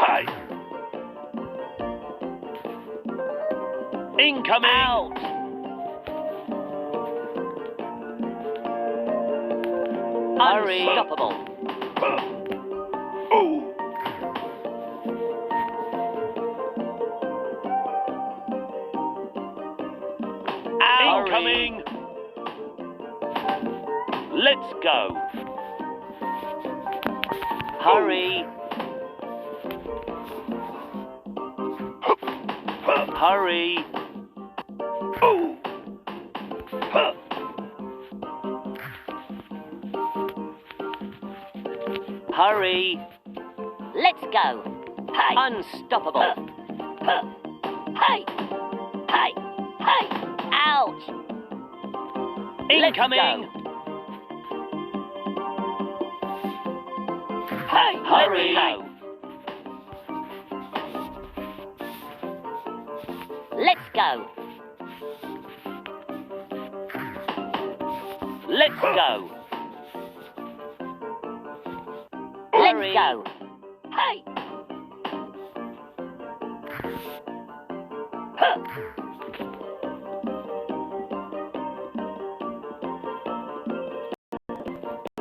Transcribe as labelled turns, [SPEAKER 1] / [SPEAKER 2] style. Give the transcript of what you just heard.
[SPEAKER 1] Hey! Incoming!
[SPEAKER 2] Out! Unstoppable!
[SPEAKER 1] Incoming! Let's go!
[SPEAKER 2] Hurry! Hurry! Hurry!
[SPEAKER 3] Let's go. Hey.
[SPEAKER 2] Unstoppable!
[SPEAKER 3] Hey. Hey. Hey. Ouch.
[SPEAKER 1] Incoming!
[SPEAKER 2] Hey! Hurry!
[SPEAKER 3] Let's go.
[SPEAKER 2] Let's go!
[SPEAKER 3] Let's
[SPEAKER 2] Hurry.
[SPEAKER 3] go. Hey.